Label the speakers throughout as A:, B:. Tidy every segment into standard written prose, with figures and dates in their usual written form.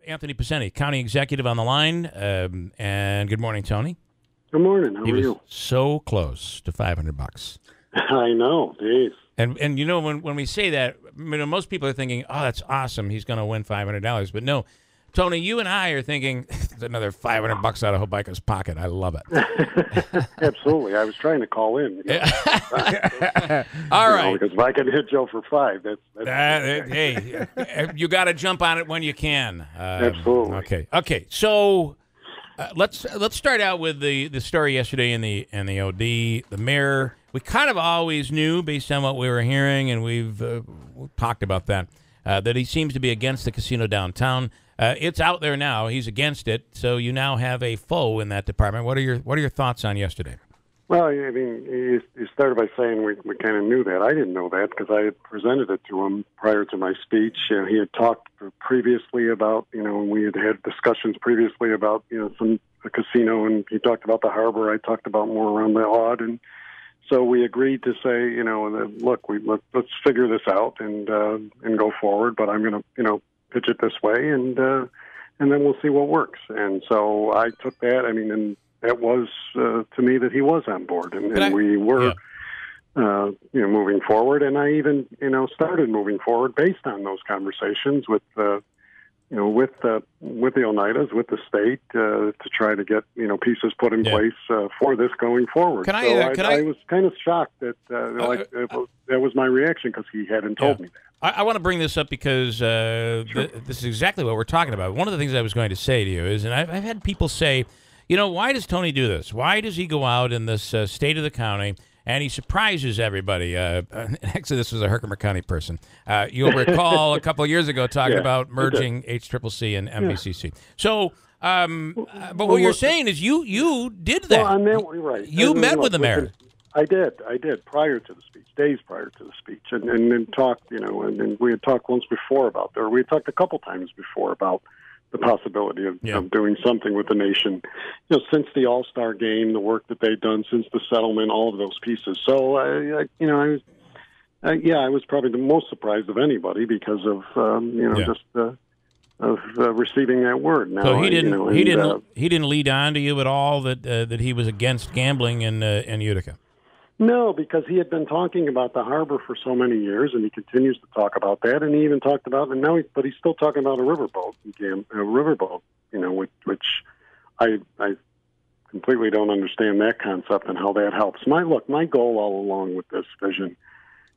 A: Anthony Picente, County Executive on the line. And good morning, Tony.
B: Good morning. How are you?
A: So close to $500.
B: I know, geez.
A: And you know, when we say that, most people are thinking, oh, that's awesome, he's going to win $500. But no, Tony, you and I are thinking, there's another $500 out of Hobica's pocket. I love it.
B: Absolutely. I was trying to call in.
A: All right.
B: Because if I can hit Joe for $5, that's
A: hey, you got to jump on it when you can.
B: Absolutely.
A: Okay. So let's start out with the story yesterday in the OD. The mayor, we kind of always knew based on what we were hearing, and we've talked about that he seems to be against the casino downtown. It's out there now. He's against it. So you now have a foe in that department. What are your thoughts on yesterday?
B: Well, I mean, you started by saying we kind of knew that. I didn't know that because I had presented it to him prior to my speech. He had talked previously about, and we had discussions previously about, the casino, and he talked about the harbor. I talked about more around the odd, and so we agreed to say, look, let's figure this out and go forward. But I'm going to, pitch it this way, and then we'll see what works. And so I took that. I mean, and that was to me that he was on board, and we were, moving forward. And I even, started moving forward based on those conversations with the Oneidas, with the state, to try to get pieces put in place for this going forward. I was kind of shocked that that was my reaction because he hadn't told me that.
A: I want to bring this up because this is exactly what we're talking about. One of the things I was going to say to you is, and I've had people say, why does Tony do this? Why does he go out in this state of the county and he surprises everybody? Actually, this was a Herkimer County person. You'll recall a couple of years ago talking about merging HCCC and MVCC. Yeah. So, but what you're saying is you did that.
B: Well, right.
A: You met with the mayor.
B: I did prior to the speech, days prior to the speech, and then talked, and we had talked once before about that, or we had talked a couple times before about the possibility of doing something with the nation, since the All-Star game, the work that they'd done since the settlement, all of those pieces. So, I was probably the most surprised of anybody because of, receiving that word. Now,
A: so he didn't lead on to you at all that he was against gambling in Utica.
B: No, because he had been talking about the harbor for so many years, and he continues to talk about that. And he even talked about, but he's still talking about a riverboat, which I completely don't understand that concept and how that helps. My goal all along with this vision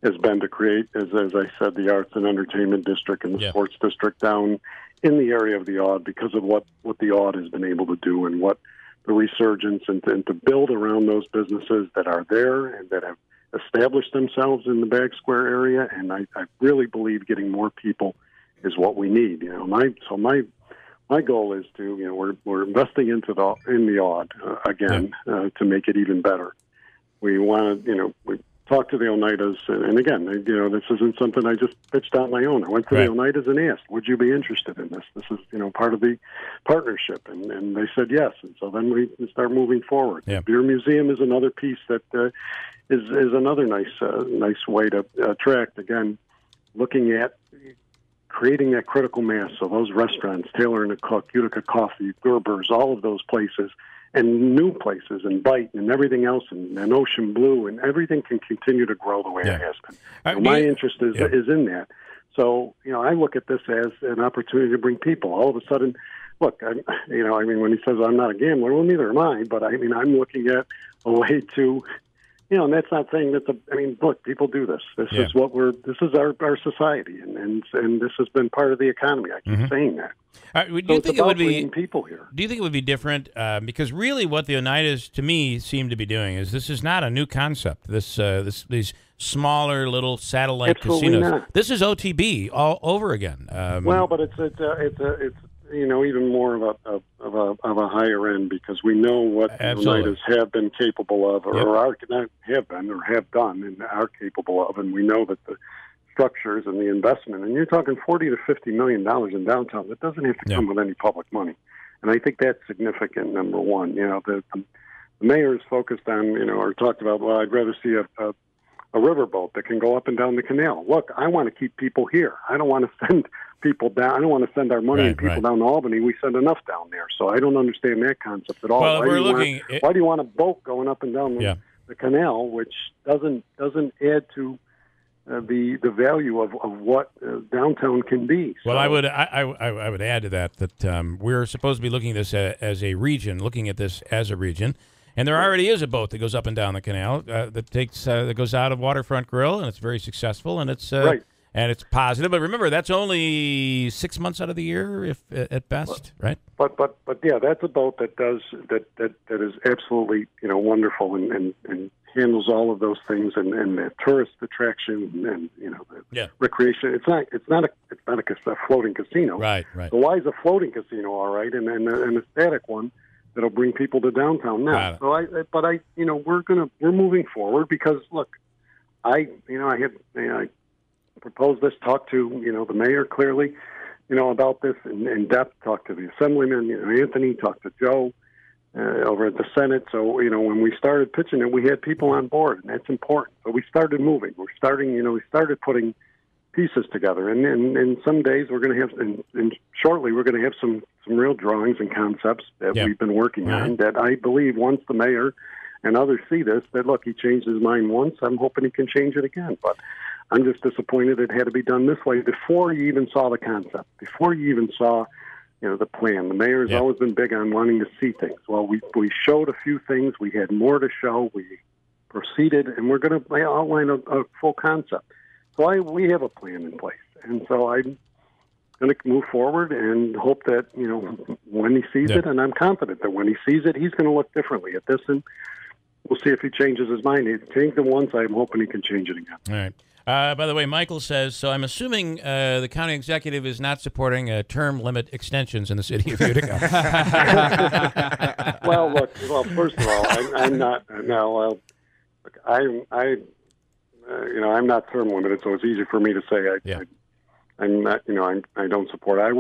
B: has been to create, as I said, the arts and entertainment district and the sports district down in the area of the Odd because of what the Odd has been able to do and what the resurgence and to build around those businesses that are there and that have established themselves in the Bag Square area. And I really believe getting more people is what we need. My goal is to, we're investing in the Odd again to make it even better. We want to, we talk to the Oneidas, and again, this isn't something I just pitched on my own. I went to the Oneidas and asked, would you be interested in this? This is, part of the partnership, and they said yes. And so then we start moving forward. Yeah. Beer Museum is another piece that is another nice way to attract, again, looking at creating that critical mass. So those restaurants, Taylor and Cook, Utica Coffee, Gerber's, all of those places, and new places, and Bite, and everything else, and Ocean Blue, and everything can continue to grow the way it has been. My interest is in that. So, I look at this as an opportunity to bring people. All of a sudden, look, when he says I'm not a gambler, well, neither am I, but I'm looking at a way to, and that's not saying look, people do this. This is our society, and this has been part of the economy. I keep saying that.
A: Do you think it would be
B: people here?
A: Do you think it would be different? Because really, what the Oneidas to me seem to be doing is this is not a new concept. These smaller little satellite casinos.
B: Not.
A: This is OTB all over again.
B: But it's even more of a higher end because we know what the Oneidas have been capable of, or are not have been or have done and are capable of, and we know that the structures and the investment, and you're talking $40 to $50 million in downtown. That doesn't have to come with any public money, and I think that's significant. Number one, the mayor is focused on, or talked about. Well, I'd rather see a a riverboat that can go up and down the canal. Look, I want to keep people here. I don't want to send people down. I don't want to send our money and people down to Albany. We send enough down there. So I don't understand that concept at all.
A: Well,
B: why do you want a boat going up and down the canal, which doesn't add to the value of what downtown can be?
A: So, well, I would add to that we're supposed to be looking at this as a region, and there already is a boat that goes up and down the canal that goes out of Waterfront Grill, and it's very successful, and it's and it's positive. But remember, that's only 6 months out of the year, if at best, right?
B: But yeah, that's a boat that does that is absolutely wonderful and handles all of those things and the tourist attraction and the recreation. It's not a floating casino,
A: right?
B: So why is a floating casino all right and a static one that'll bring people to downtown now? So we're moving forward because look, I proposed this, talked to the mayor clearly, about this in depth, talked to the assemblyman, Anthony, talked to Joe over at the Senate. So when we started pitching it, we had people on board, and that's important. So we started moving. We started putting pieces together, and some days we're going to have, and shortly we're going to have some real drawings and concepts that we've been working on. That I believe once the mayor and others see this, that look, he changed his mind once. I'm hoping he can change it again, but I'm just disappointed it had to be done this way before you even saw the concept, before you even saw, the plan. The mayor has always been big on wanting to see things. Well, we showed a few things. We had more to show. We proceeded, and we're going to outline a full concept. So we have a plan in place, and so I'm going to move forward and hope that when he sees it, and I'm confident that when he sees it, he's going to look differently at this, and we'll see if he changes his mind. He changed it once. I'm hoping he can change it again.
A: All right. By the way, Michael says, so I'm assuming the county executive is not supporting term limit extensions in the city of Utica.
B: Well, look. Well, first of all, I'm not. No, I'm not term limited, so it's easy for me to say I'm not. I don't support. I've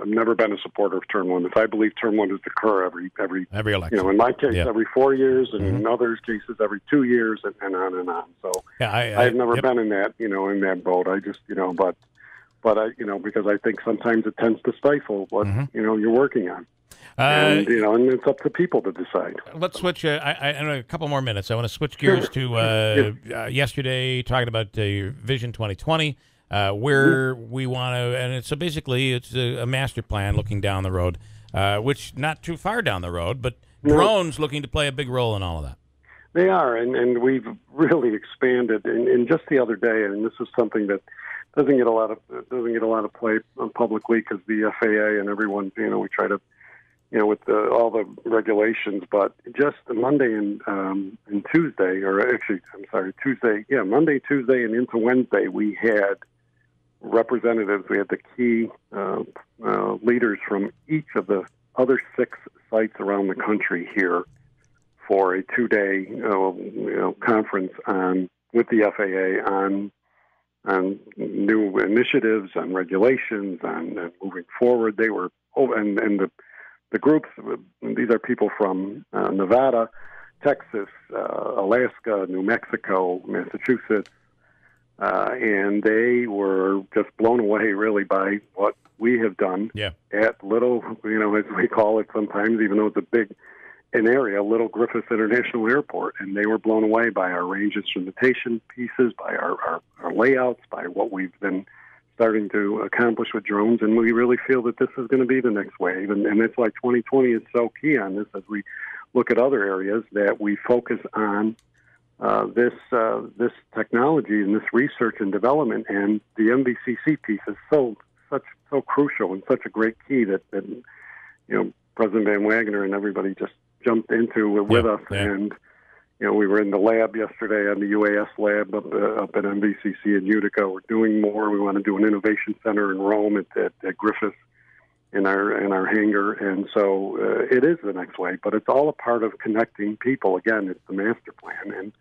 B: never been a supporter of term limits. I believe term limits occur every
A: election.
B: In my case, every 4 years, and in others' cases, every 2 years, and on and on. So I've never been in that, in that boat. I just, but I, because I think sometimes it tends to stifle what you're working on. And it's up to people to decide.
A: Let's switch. I know a couple more minutes. I want to switch gears to yesterday, talking about Vision 2020. Where we want to, and so basically it's a master plan looking down the road, which not too far down the road, but drones looking to play a big role in all of that.
B: They are, and we've really expanded. And just the other day, and this is something that doesn't get a lot of play publicly because the FAA and everyone, we try to, with all the regulations, but just Monday and Tuesday, or actually, I'm sorry, Tuesday, Monday, Tuesday, and into Wednesday, we had representatives. We had the key leaders from each of the other 6 sites around the country here for a 2-day conference with the FAA on new initiatives, on regulations, on moving forward. They were and the groups. These are people from Nevada, Texas, Alaska, New Mexico, Massachusetts. And they were just blown away, really, by what we have done at Little, as we call it sometimes, even though it's a big area, Little Griffith International Airport. And they were blown away by our range instrumentation pieces, by our layouts, by what we've been starting to accomplish with drones. And we really feel that this is going to be the next wave. And it's like 2020 is so key on this as we look at other areas that we focus on this technology and this research and development, and the MVCC piece is so crucial and such a great key that President Van Wagoner and everybody just jumped into it with us. And we were in the lab yesterday on the UAS lab up at MVCC in Utica. We're doing more. We want to do an innovation center in Rome at Griffith in our hangar, and so it is the next wave. But it's all a part of connecting people. Again, it's the master plan,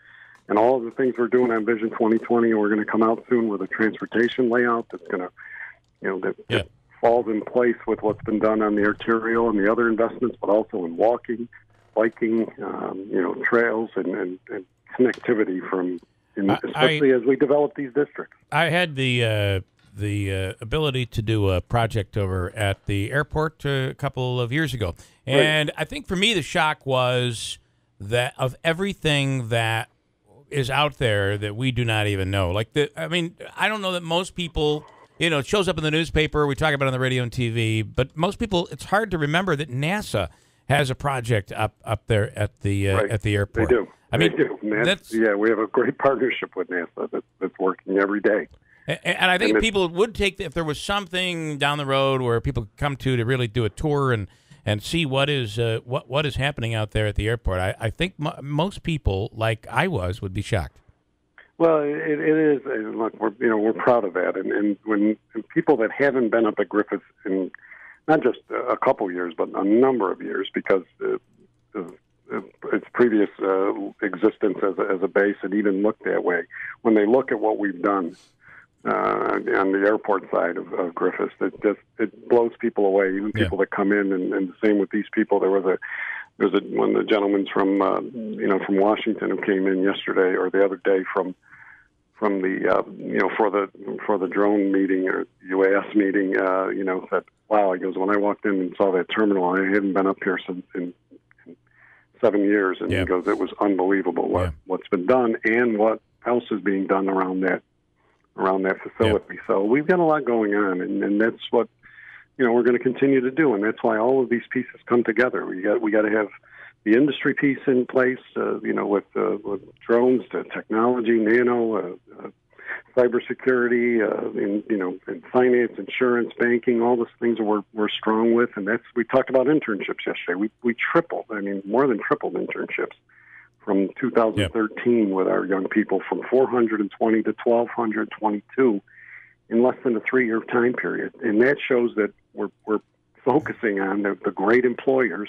B: and all of the things we're doing on Vision 2020. We're going to come out soon with a transportation layout that's going to, that falls in place with what's been done on the arterial and the other investments, but also in walking, biking, trails, and connectivity from especially as we develop these districts.
A: I had the ability to do a project over at the airport a couple of years ago, and I think for me the shock was that of everything that is out there that we do not even know. Like I don't know that most people, it shows up in the newspaper, we talk about it on the radio and TV, but most people, it's hard to remember that NASA has a project up there at the airport.
B: They do.
A: They
B: do. We have a great partnership with NASA that's working every day.
A: And I think people would take, if there was something down the road where people come to really do a tour and see what is happening out there at the airport, I think most people, like I would be shocked.
B: Well, it is. Look, we're proud of that, and when people that haven't been up at Griffith in not just a couple years, but a number of years, because its previous existence as a base had even looked that way. When they look at what we've done on the airport side of Griffith, it blows people away. Even people that come in, and the same with these people. There was one of the gentlemen from Washington who came in yesterday or the other day from the for the drone meeting or UAS meeting, said, wow, he goes, when I walked in and saw that terminal, I hadn't been up here since in 7 years, and he goes, it was unbelievable what's been done and what else is being done around that facility. So we've got a lot going on, and that's what we're going to continue to do, and that's why all of these pieces come together. We got to have the industry piece in place, with drones, to technology, nano, cybersecurity, in finance, insurance, banking, all those things that we're strong with. And we talked about internships yesterday. We tripled, more than tripled internships from 2013 with our young people, from 420 to 1,222 in less than a 3-year time period. And that shows that we're focusing on the great employers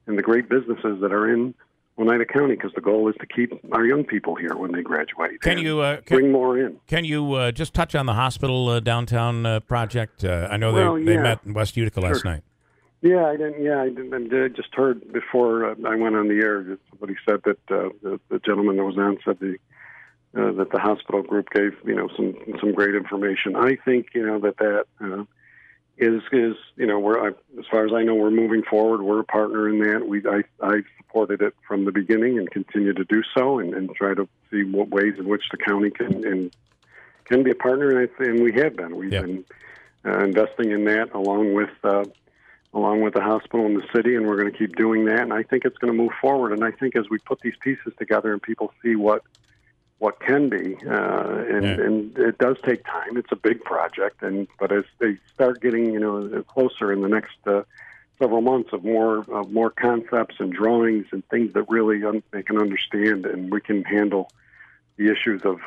B: and the great businesses that are in Oneida County, because the goal is to keep our young people here when they graduate. Bring more in? Can
A: you just touch on the hospital downtown project? I know they met in West Utica last night.
B: Yeah, I didn't. I just heard before I went on the air. Somebody said that the gentleman that was on said that the hospital group gave some great information. I think that is we're, as far as I know, we're moving forward. We're a partner in that. I supported it from the beginning and continue to do so, and try to see what ways in which the county can be a partner, and we have been. We've been investing in that along with the hospital and the city, and we're going to keep doing that. And I think it's going to move forward. And I think as we put these pieces together and people see what can be, and it does take time. It's a big project, but as they start getting closer in the next several months of more concepts and drawings and things that really they can understand, and we can handle the issues of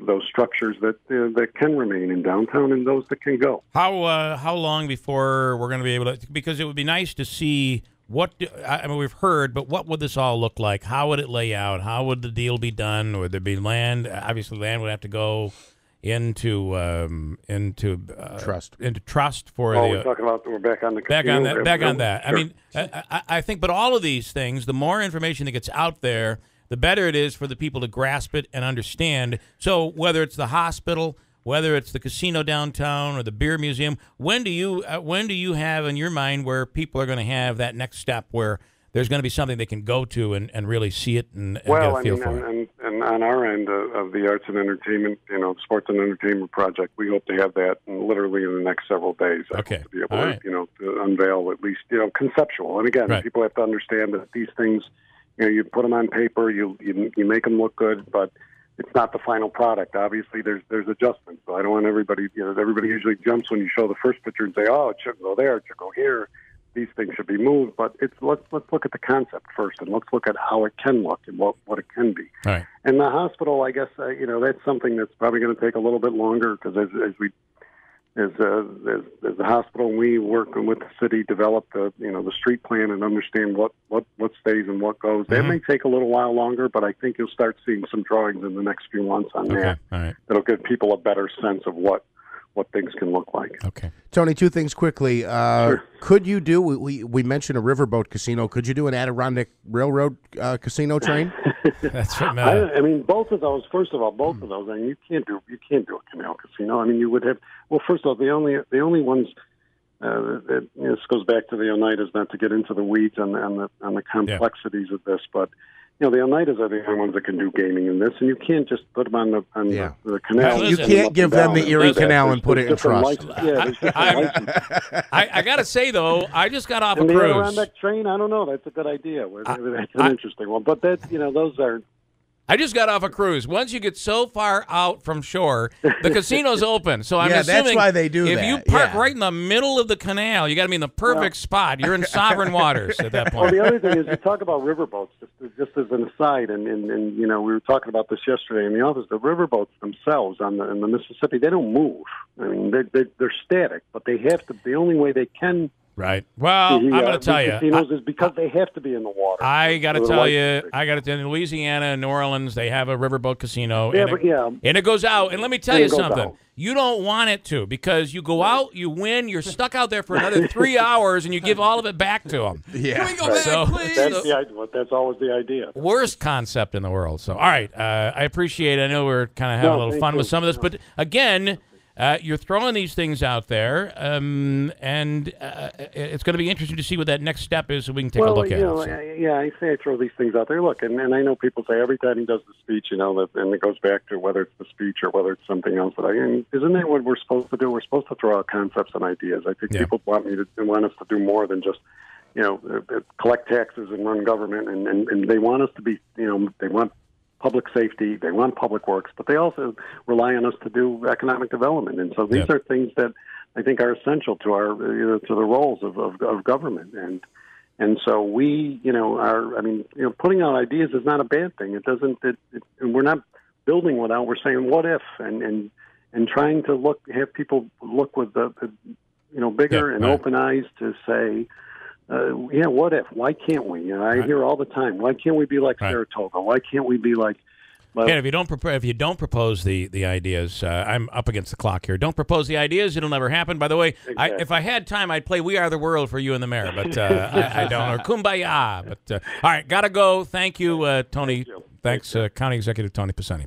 B: those structures that can remain in downtown and those that can go.
A: How long before we're going to be able to? Because it would be nice to see. We've heard, but what would this all look like? How would it lay out? How would the deal be done? Would there be land? Obviously, land would have to go into trust for the.
B: We're talking about. We're back on the
A: casino. Back on that.
B: Sure.
A: I think, but all of these things, the more information that gets out there, the better it is for the people to grasp it and understand. So whether it's the hospital, whether it's the casino downtown or the beer museum, when do you have in your mind where people are going to have that next step where there's going to be something they can go to and really see it and get a feel for it?
B: And on our end of the arts and entertainment, sports and entertainment project, we hope to have that literally in the next several days.
A: Okay.
B: To be able to unveil at least conceptual. And again, people have to understand that these things, you put them on paper, you make them look good, but it's not the final product. Obviously, there's adjustments. So I don't want everybody. Everybody usually jumps when you show the first picture and say, "Oh, it should go there. It should go here. These things should be moved." But let's look at the concept first, and let's look at how it can look and what it can be.
A: All right.
B: And the hospital, I guess, that's something that's probably going to take a little bit longer, because as the hospital, and we work with the city, develop the street plan and understand what stays and what goes. That may take a little while longer, but I think you'll start seeing some drawings in the next few months on that.
A: All right.
B: That'll give people a better sense of what what things can look like.
A: Okay.
C: Tony, two things quickly.
B: Sure.
C: Could you do, we mentioned a riverboat casino, could you do an Adirondack Railroad casino train?
A: That's what
B: I mean, both of those. First of all, both of those. I mean, you can't do a canal casino. I mean, you would have. Well, first of all, the only ones. This goes back to the Oneidas, not to get into the weeds on the complexities of this, but the Oneidas are the only ones that can do gaming in this, and you can't just put them on the canal.
A: Listen,
C: you can't give them the Erie Canal and put it in trust.
A: I got to say, though, I just got off a
B: and
A: cruise.
B: The Adirondack train, I don't know. That's a good idea. That's an interesting one. But those are.
A: I just got off a cruise. Once you get so far out from shore, the casino's open. So I'm assuming
C: that's why they do
A: if
C: that.
A: you park right in the middle of the canal, you got to be in the perfect spot. You're in sovereign waters at that point.
B: Well, the other thing is you talk about riverboats, just as an aside, and we were talking about this yesterday in the office. The riverboats themselves in the Mississippi, they don't move. I mean, they're static, but they have to. The only way they can.
A: Right. Well, I'm going to tell you.
B: Casinos is because they have to be in the water.
A: I got to tell you, in Louisiana and New Orleans, they have a riverboat casino. And it goes out. And let me tell you something. You don't want it to, because you go out, you win, you're stuck out there for another 3 hours, and you give all of it back to them.
C: Yeah.
A: Can we go back, please?
B: That's always the idea.
A: Worst concept in the world. So, all right. I appreciate it. I know we're kind of having a little fun with some of this. But, again... you're throwing these things out there, and it's going to be interesting to see what that next step is, so we can take a look at it.
B: I say I throw these things out there. Look, and I know people say every time he does the speech, and it goes back to whether it's the speech or whether it's something else. Isn't that what we're supposed to do? We're supposed to throw out concepts and ideas. I think people want us to do more than just, collect taxes and run government, and they want us to be, they want public safety, they want public works, but they also rely on us to do economic development. And so these are things that I think are essential to our to the roles of government. And so we, putting out ideas is not a bad thing. It doesn't. We're not building without. We're saying what if, and trying to have people look with the bigger and open eyes to say. What if? Why can't we? I hear all the time. Why can't we be like Saratoga? Why can't we be like?
A: And if you don't propose the ideas, I'm up against the clock here. Don't propose the ideas; it'll never happen. By the way,
B: exactly.
A: If I had time, I'd play "We Are the World" for you and the mayor, but I don't. Or "Kumbaya." But all right, gotta go. Thank you, Tony. Thanks, County Executive Tony Picente.